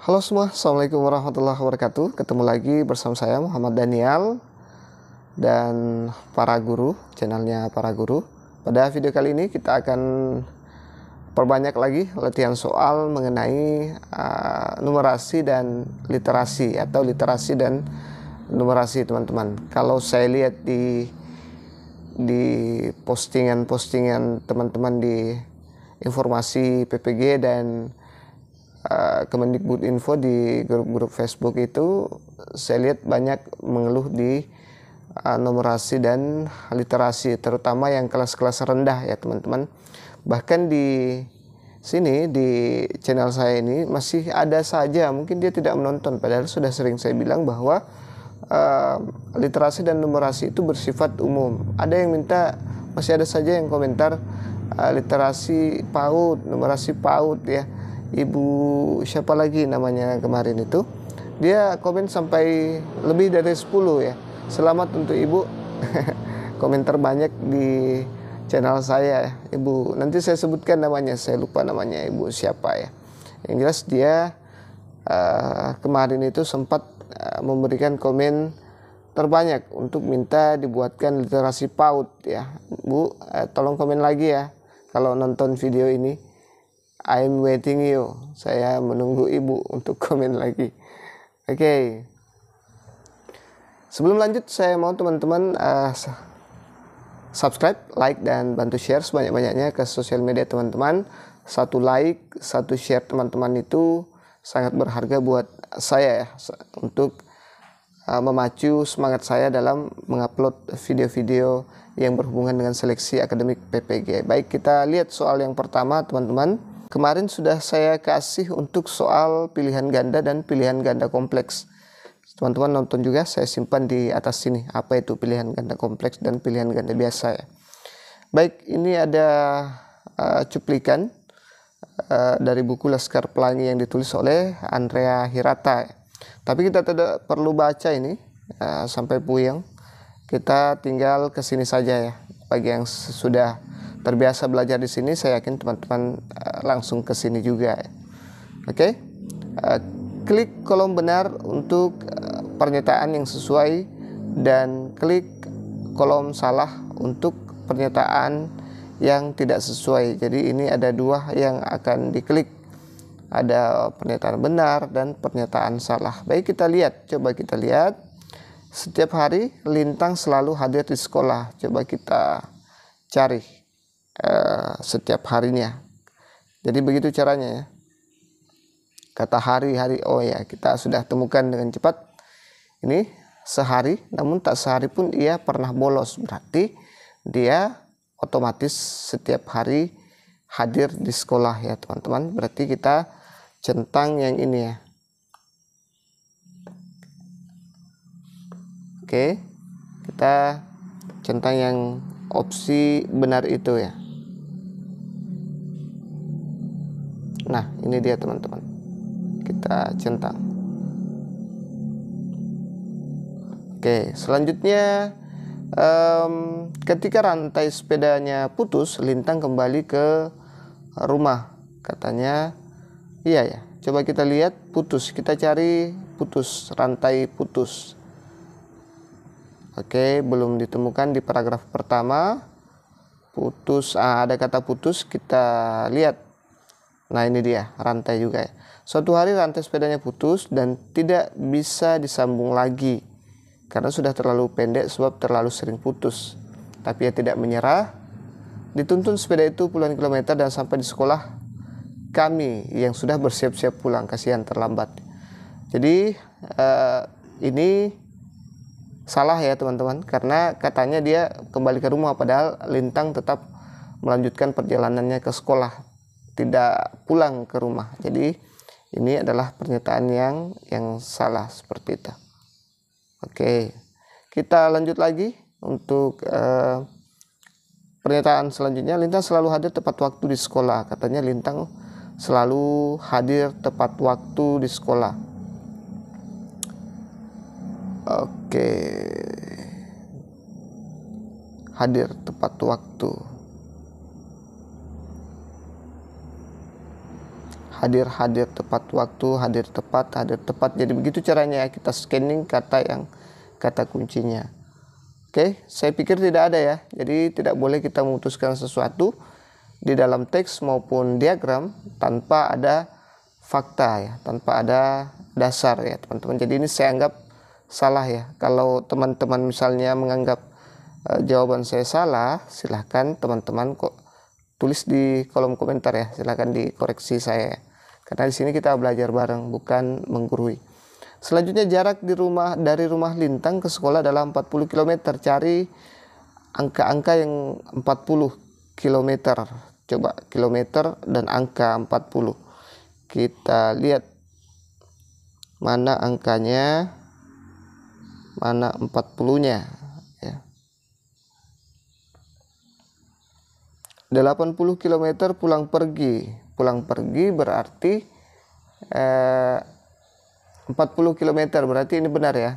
Halo semua, Assalamualaikum warahmatullahi wabarakatuh. Ketemu lagi bersama saya Muhammad Daniel dan para guru, channelnya para guru. Pada video kali ini kita akan perbanyak lagi latihan soal mengenai numerasi dan literasi atau literasi dan numerasi, teman-teman. Kalau saya lihat di postingan-postingan teman-teman di informasi PPG dan Kemendikbud Info di grup-grup Facebook itu, saya lihat banyak mengeluh di numerasi dan literasi, terutama yang kelas-kelas rendah ya teman-teman. Bahkan di sini di channel saya ini masih ada saja, mungkin dia tidak menonton, padahal sudah sering saya bilang bahwa literasi dan numerasi itu bersifat umum. Ada yang minta, masih ada saja yang komentar literasi PAUD, numerasi PAUD ya. Ibu siapa lagi namanya kemarin itu, dia komen sampai lebih dari 10 ya. Selamat untuk ibu komentar banyak di channel saya ya. Ibu, nanti saya sebutkan namanya, saya lupa namanya ibu siapa ya. Yang jelas dia kemarin itu sempat memberikan komen terbanyak untuk minta dibuatkan literasi PAUD ya. Bu, tolong komen lagi ya kalau nonton video ini. I'm waiting you. Saya menunggu ibu untuk komen lagi. Oke. Sebelum lanjut, saya mau teman-teman subscribe, like, dan bantu share sebanyak-banyaknya ke sosial media teman-teman. Satu like, satu share teman-teman itu sangat berharga buat saya ya, untuk memacu semangat saya dalam mengupload video-video yang berhubungan dengan seleksi akademik PPG. Baik, kita lihat soal yang pertama teman-teman. Kemarin sudah saya kasih untuk soal pilihan ganda dan pilihan ganda kompleks. Teman-teman nonton juga, saya simpan di atas sini apa itu pilihan ganda kompleks dan pilihan ganda biasa ya. Baik, ini ada cuplikan dari buku Laskar Pelangi yang ditulis oleh Andrea Hirata. Tapi kita tidak perlu baca ini sampai puyeng. Kita tinggal ke sini saja ya. Bagi yang sudah terbiasa belajar di sini, saya yakin teman-teman langsung ke sini juga. Oke. Klik kolom benar untuk pernyataan yang sesuai dan klik kolom salah untuk pernyataan yang tidak sesuai. Jadi ini ada dua yang akan diklik. Ada pernyataan benar dan pernyataan salah. Baik, kita lihat. Coba kita lihat. Setiap hari Lintang selalu hadir di sekolah. Coba kita cari setiap harinya. Jadi begitu caranya ya. Kata hari-hari, oh ya, kita sudah temukan dengan cepat. Ini sehari, namun tak sehari pun ia pernah bolos. Berarti dia otomatis setiap hari hadir di sekolah ya teman-teman. Berarti kita centang yang ini ya. Oke, kita centang yang opsi benar itu ya. Nah, ini dia teman-teman. Kita centang. Oke, selanjutnya ketika rantai sepedanya putus, Lintang kembali ke rumah. Katanya, iya ya. Coba kita lihat putus. Kita cari putus, rantai putus. Oke, belum ditemukan di paragraf pertama. Putus, ada kata putus, kita lihat. Nah, ini dia, rantai juga ya. Suatu hari rantai sepedanya putus dan tidak bisa disambung lagi karena sudah terlalu pendek sebab terlalu sering putus. Tapi ia tidak menyerah. Dituntun sepeda itu puluhan kilometer dan sampai di sekolah kami yang sudah bersiap-siap pulang, kasihan terlambat. Jadi ini salah ya teman-teman, karena katanya dia kembali ke rumah padahal Lintang tetap melanjutkan perjalanannya ke sekolah, tidak pulang ke rumah. Jadi ini adalah pernyataan yang salah seperti itu. Oke, kita lanjut lagi untuk pernyataan selanjutnya. Lintang selalu hadir tepat waktu di sekolah. Katanya Lintang selalu hadir tepat waktu di sekolah. Oke, hadir tepat waktu. hadir tepat waktu, hadir tepat. Jadi begitu caranya kita scanning kata kuncinya. Oke, saya pikir tidak ada ya. Jadi tidak boleh kita memutuskan sesuatu di dalam teks maupun diagram tanpa ada fakta ya, tanpa ada dasar ya teman-teman. Jadi ini saya anggap salah ya. Kalau teman-teman misalnya menganggap jawaban saya salah, silahkan teman-teman kok tulis di kolom komentar ya, silahkan dikoreksi saya. Karena di sini kita belajar bareng, bukan menggurui. Selanjutnya jarak dari rumah Lintang ke sekolah adalah 40 km. Cari angka-angka yang 40 km. Coba kilometer dan angka 40. Kita lihat mana angkanya, mana 40-nya ya. 80 km pulang pergi. Pulang pergi berarti 40 km, berarti ini benar ya.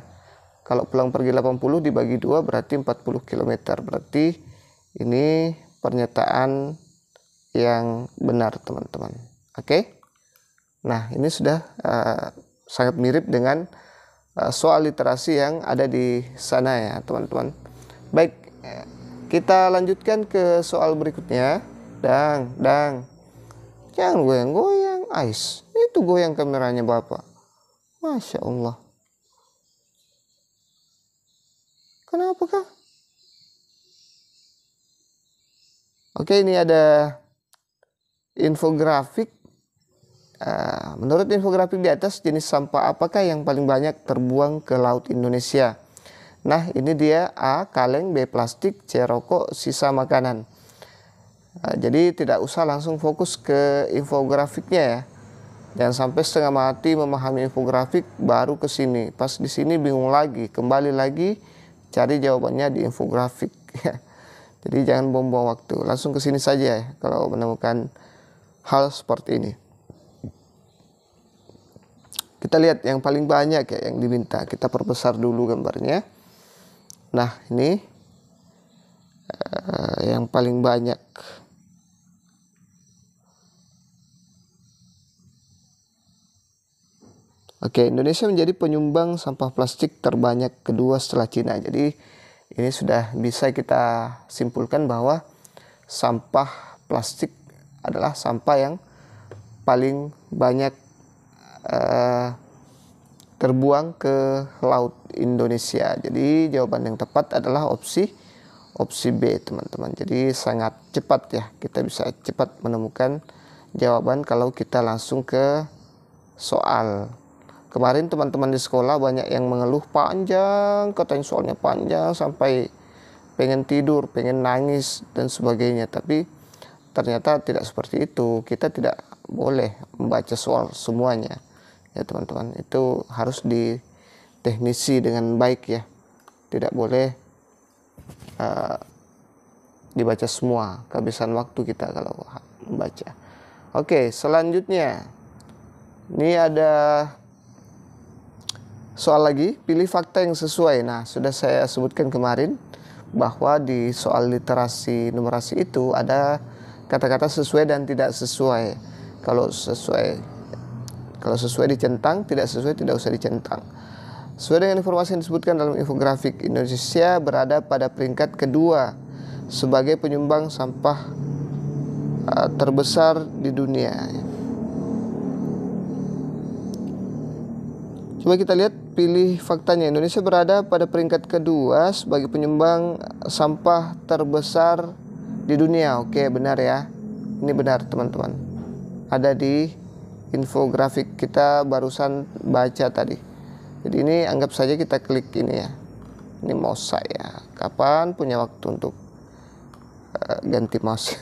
Kalau pulang pergi 80 dibagi 2 berarti 40 km. Berarti ini pernyataan yang benar teman-teman. Oke. Nah, ini sudah sangat mirip dengan soal literasi yang ada di sana ya teman-teman. Baik, kita lanjutkan ke soal berikutnya. Dang, jangan goyang-goyang, Ais. Itu goyang kameranya Bapak. Masya Allah. Kenapa kah? Oke, ini ada infografik. Menurut infografik di atas, jenis sampah apakah yang paling banyak terbuang ke laut Indonesia? Nah, ini dia: A. kaleng, B. plastik, C. rokok, sisa makanan. Jadi tidak usah langsung fokus ke infografiknya ya. Jangan sampai setengah mati memahami infografik baru ke sini. Pas di sini bingung lagi, kembali lagi cari jawabannya di infografik. Jadi jangan buang-buang waktu, langsung ke sini saja ya kalau menemukan hal seperti ini. Kita lihat yang paling banyak ya yang diminta. Kita perbesar dulu gambarnya. Nah, ini yang paling banyak. Oke, Indonesia menjadi penyumbang sampah plastik terbanyak kedua setelah Cina. Jadi ini sudah bisa kita simpulkan bahwa sampah plastik adalah sampah yang paling banyak terbuang ke laut Indonesia. Jadi jawaban yang tepat adalah opsi B teman-teman. Jadi sangat cepat ya, kita bisa cepat menemukan jawaban kalau kita langsung ke soal. Kemarin teman-teman di sekolah banyak yang mengeluh panjang, katanya soalnya panjang sampai pengen tidur, pengen nangis dan sebagainya. Tapi ternyata tidak seperti itu. Kita tidak boleh membaca soal semuanya ya teman-teman. Itu harus diteknisi dengan baik ya. Tidak boleh dibaca semua, kehabisan waktu kita kalau membaca. Oke, selanjutnya ini ada soal lagi, pilih fakta yang sesuai. Nah, sudah saya sebutkan kemarin bahwa di soal literasi numerasi itu ada kata-kata sesuai dan tidak sesuai. Kalau sesuai dicentang, tidak sesuai tidak usah dicentang. Sesuai dengan informasi yang disebutkan dalam infografik, Indonesia berada pada peringkat kedua sebagai penyumbang sampah terbesar di dunia. Coba kita lihat, pilih faktanya. Indonesia berada pada peringkat kedua sebagai penyumbang sampah terbesar di dunia. Oke, benar ya. Ini benar teman-teman. Ada di infografik kita barusan baca tadi. Jadi ini anggap saja kita klik ini ya. Ini mouse saya. Kapan punya waktu untuk ganti mouse.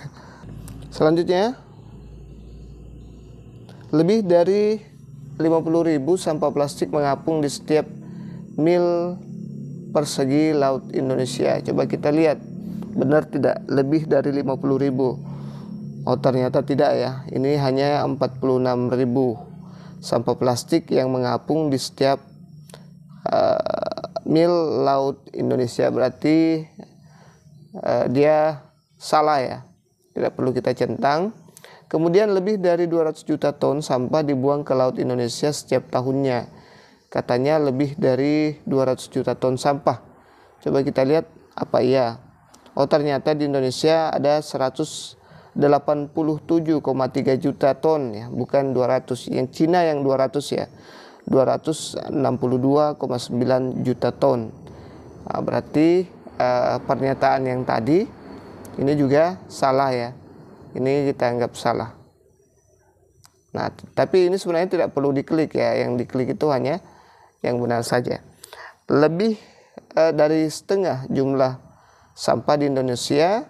Selanjutnya, lebih dari 50.000 sampah plastik mengapung di setiap mil persegi laut Indonesia. Coba kita lihat, benar tidak lebih dari 50.000? Oh, ternyata tidak ya. Ini hanya 46.000 sampah plastik yang mengapung di setiap mil laut Indonesia. Berarti dia salah ya. Tidak perlu kita centang. Kemudian lebih dari 200 juta ton sampah dibuang ke laut Indonesia setiap tahunnya. Katanya lebih dari 200 juta ton sampah. Coba kita lihat apa iya. Oh, ternyata di Indonesia ada 187,3 juta ton ya, bukan 200. Yang Cina yang 200 ya. 262,9 juta ton. Nah, berarti pernyataan yang tadi ini juga salah ya. Ini kita anggap salah. Nah, tapi ini sebenarnya tidak perlu diklik ya. Yang diklik itu hanya yang benar saja. Lebih dari setengah jumlah sampah di Indonesia,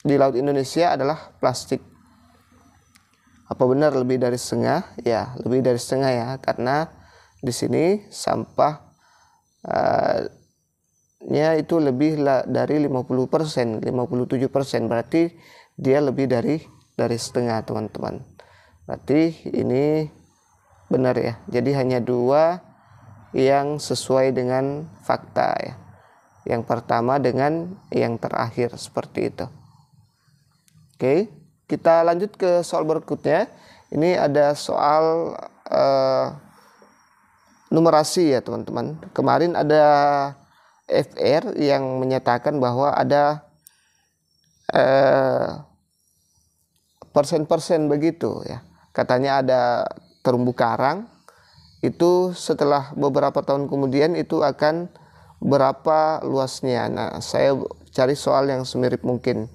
di laut Indonesia adalah plastik. Apa benar lebih dari setengah? Ya, lebih dari setengah ya. Karena di sini sampah nya itu lebih dari 50%, 57%, berarti dia lebih dari setengah, teman-teman. Berarti ini benar ya. Jadi hanya dua yang sesuai dengan fakta ya. Yang pertama dengan yang terakhir seperti itu. Oke, kita lanjut ke soal berikutnya. Ini ada soal numerasi ya, teman-teman. Kemarin ada FR yang menyatakan bahwa ada persen-persen begitu ya. Katanya ada terumbu karang, itu setelah beberapa tahun kemudian itu akan berapa luasnya. Nah, saya cari soal yang semirip mungkin.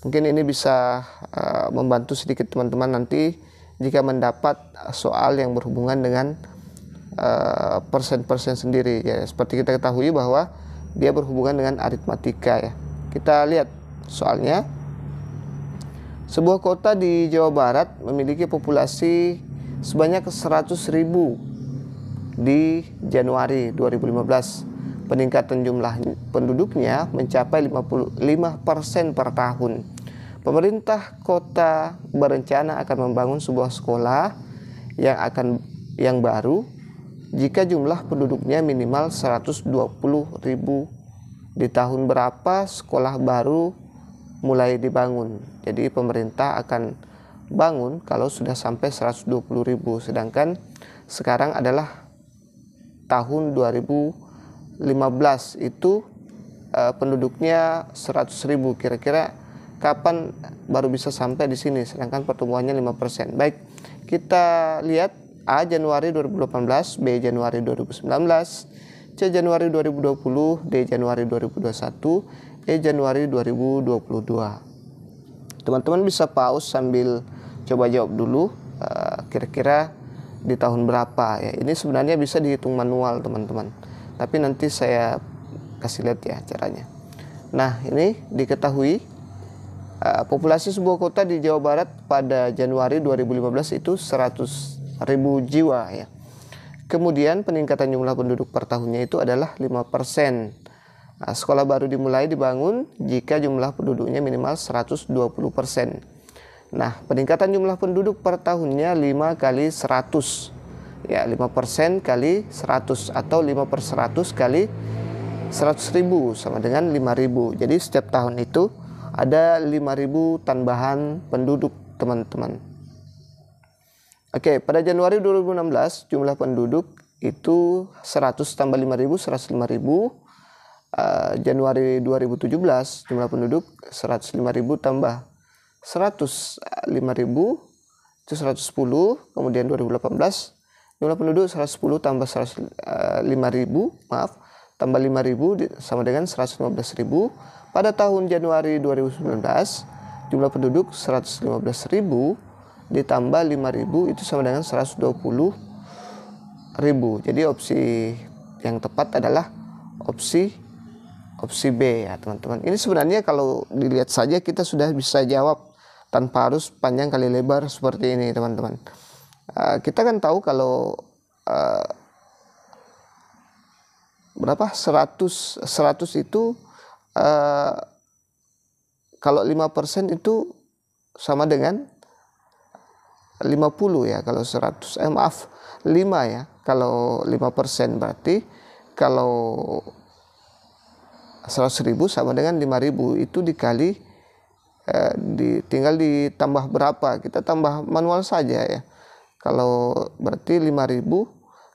Mungkin ini bisa membantu sedikit teman-teman nanti jika mendapat soal yang berhubungan dengan persen-persen sendiri ya. Seperti kita ketahui bahwa dia berhubungan dengan aritmatika ya. Kita lihat soalnya. Sebuah kota di Jawa Barat memiliki populasi sebanyak 100.000 di Januari 2015. Peningkatan jumlah penduduknya mencapai 55% per tahun. Pemerintah kota berencana akan membangun sebuah sekolah yang baru jika jumlah penduduknya minimal 120.000. Di tahun berapa sekolah baru mulai dibangun? Jadi pemerintah akan bangun kalau sudah sampai 120.000, sedangkan sekarang adalah tahun 2015 itu penduduknya 100.000. Kira-kira kapan baru bisa sampai di sini, sedangkan pertumbuhannya 5%. Baik, kita lihat A Januari 2018, B Januari 2019, C Januari 2020, D Januari 2021, E Januari 2022. Teman-teman bisa pause sambil coba jawab dulu kira-kira di tahun berapa ya. Ini sebenarnya bisa dihitung manual, teman-teman. Tapi nanti saya kasih lihat ya caranya. Nah, ini diketahui populasi sebuah kota di Jawa Barat pada Januari 2015 itu 100.000 jiwa ya. Kemudian peningkatan jumlah penduduk per tahunnya itu adalah 5%. Nah, sekolah baru dimulai dibangun jika jumlah penduduknya minimal 120%. Nah, peningkatan jumlah penduduk per tahunnya 5 kali 100. Ya, 5% kali 100 atau 5/100 kali 100.000 sama dengan 5.000. Jadi setiap tahun itu ada 5.000 tambahan penduduk, teman-teman. Oke, pada Januari 2016 jumlah penduduk itu 100 tambah 5.000, 105.000. Januari 2017 jumlah penduduk 105.000 tambah 105.000 itu 110. Kemudian 2018 jumlah penduduk 110 tambah 105.000, tambah 5.000 sama dengan 115.000. Pada tahun Januari 2019 jumlah penduduk 115.000 ditambah 5.000 itu sama dengan 120.000. Jadi opsi yang tepat adalah opsi B ya, teman-teman. Ini sebenarnya kalau dilihat saja kita sudah bisa jawab tanpa harus panjang kali lebar seperti ini, teman-teman. Kita kan tahu kalau berapa 100 itu kalau 5% itu sama dengan 50 ya. Kalau 100 5 ya. Kalau 5% berarti kalau 100.000 sama dengan 5.000 itu dikali tinggal ditambah berapa, kita tambah manual saja ya. Kalau berarti 5.000,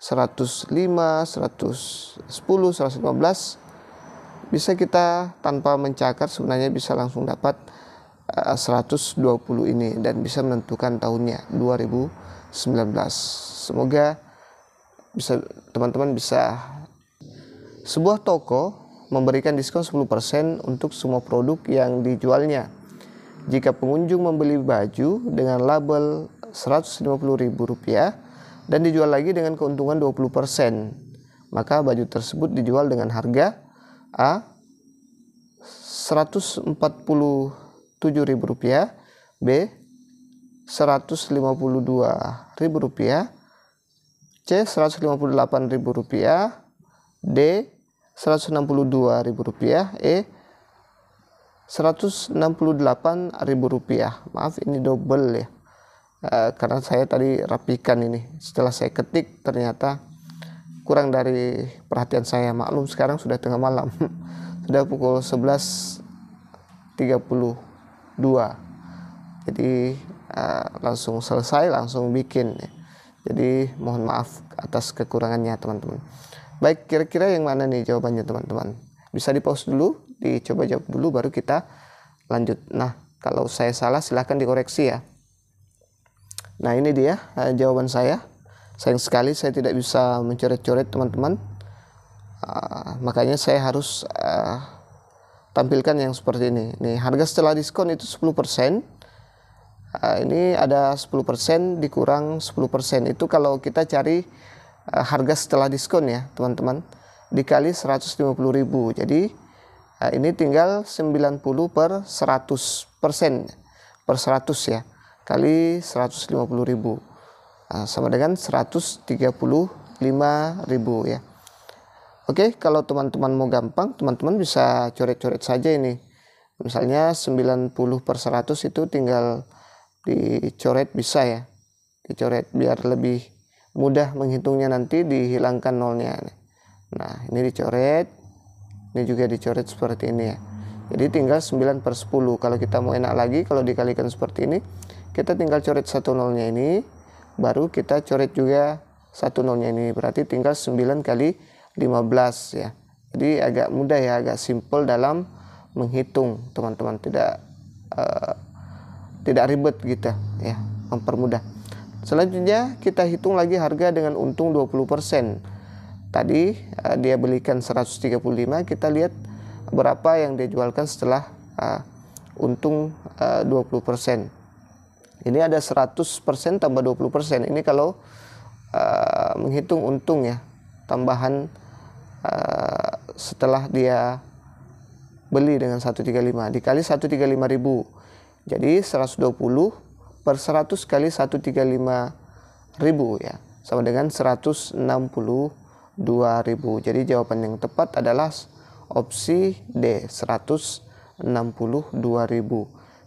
105, 110, 115 bisa kita tanpa mencakar sebenarnya bisa langsung dapat 120 ini dan bisa menentukan tahunnya 2019. Semoga bisa teman-teman bisa. Sebuah toko memberikan diskon 10% untuk semua produk yang dijualnya. Jika pengunjung membeli baju dengan label Rp150.000 dan dijual lagi dengan keuntungan 20%, maka baju tersebut dijual dengan harga A Rp147.000, B Rp152.000, C Rp158.000, D Rp162.000, E Rp168.000. Maaf, ini double ya, karena saya tadi rapikan ini. Setelah saya ketik ternyata kurang dari perhatian saya. Maklum sekarang sudah tengah malam. Sudah pukul 11.32. Jadi langsung selesai, langsung bikin ya. Jadi mohon maaf atas kekurangannya teman-teman. Baik, kira-kira yang mana nih jawabannya teman-teman? Bisa di pause dulu, dicoba jawab dulu baru kita lanjut. Nah, kalau saya salah silahkan dikoreksi ya. Nah, ini dia jawaban saya. Sayang sekali saya tidak bisa mencoret-coret teman-teman. Makanya saya harus tampilkan yang seperti ini. Nih, harga setelah diskon itu 10%. Ini ada 10% dikurang 10%. Itu kalau kita cari harga setelah diskon ya teman-teman, dikali 150.000. Jadi ini tinggal 90 per 100%, per 100 ya, kali 150.000, sama dengan 135.000 ya. Oke, kalau teman-teman mau gampang, teman-teman bisa coret-coret saja ini. Misalnya 90 per 100 itu tinggal dicoret, bisa ya, dicoret biar lebih mudah menghitungnya, nanti dihilangkan nolnya. Nah, ini dicoret, ini juga dicoret seperti ini ya. Jadi tinggal 9 per 10. Kalau kita mau enak lagi, kalau dikalikan seperti ini, kita tinggal coret satu nolnya ini, baru kita coret juga satu nolnya ini, berarti tinggal 9 kali 15 ya. Jadi agak mudah ya, agak simple dalam menghitung teman-teman, tidak ribet gitu ya, mempermudah. Selanjutnya kita hitung lagi harga dengan untung 20%. Tadi dia belikan 135, kita lihat berapa yang dia jualkan setelah untung 20%. Ini ada 100% tambah 20%. Ini kalau menghitung untung ya, tambahan setelah dia beli dengan 135 dikali 135.000. Jadi 120 per 100 kali 135.000 ya, sama dengan 162.000. Jadi jawaban yang tepat adalah opsi D, 162.000.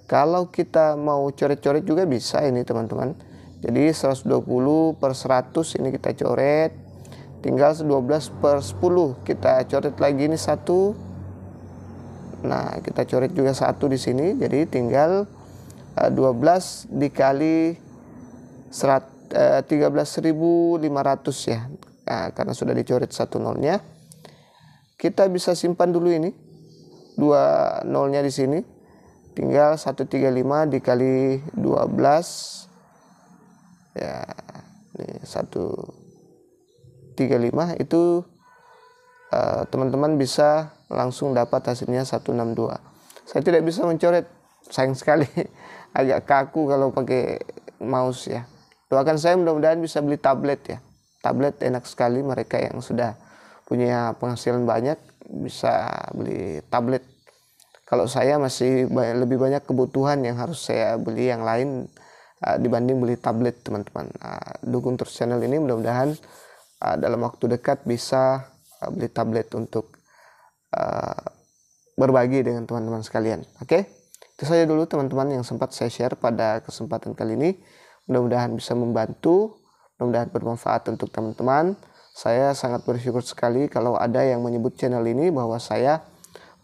Kalau kita mau coret-coret juga bisa ini teman-teman. Jadi 120 per 100 ini kita coret, tinggal 12 per 10 kita coret lagi ini 1. Nah, kita coret juga 1 di sini, jadi tinggal 12 dikali 13.500 ya. Nah, karena sudah dicoret 1 nolnya, kita bisa simpan dulu ini 2 nolnya di sini. Tinggal 135 dikali 12 ya, ini 135 itu teman-teman bisa langsung dapat hasilnya 162. Saya tidak bisa mencoret, sayang sekali. Agak kaku kalau pakai mouse ya. Doakan saya mudah-mudahan bisa beli tablet ya. Tablet enak sekali, mereka yang sudah punya penghasilan banyak bisa beli tablet. Kalau saya masih lebih banyak kebutuhan yang harus saya beli yang lain dibanding beli tablet teman-teman. Dukung terus channel ini, mudah-mudahan dalam waktu dekat bisa beli tablet untuk berbagi dengan teman-teman sekalian. Oke, itu saja dulu teman-teman yang sempat saya share pada kesempatan kali ini. Mudah-mudahan bisa membantu, mudah-mudahan bermanfaat untuk teman-teman. Saya sangat bersyukur sekali kalau ada yang menyebut channel ini bahwa saya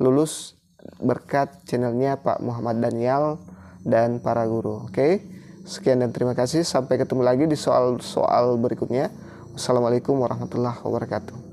lulus berkat channelnya Pak Muhammad Daniel dan para guru. Oke, sekian dan terima kasih. Sampai ketemu lagi di soal-soal berikutnya. Wassalamualaikum warahmatullahi wabarakatuh.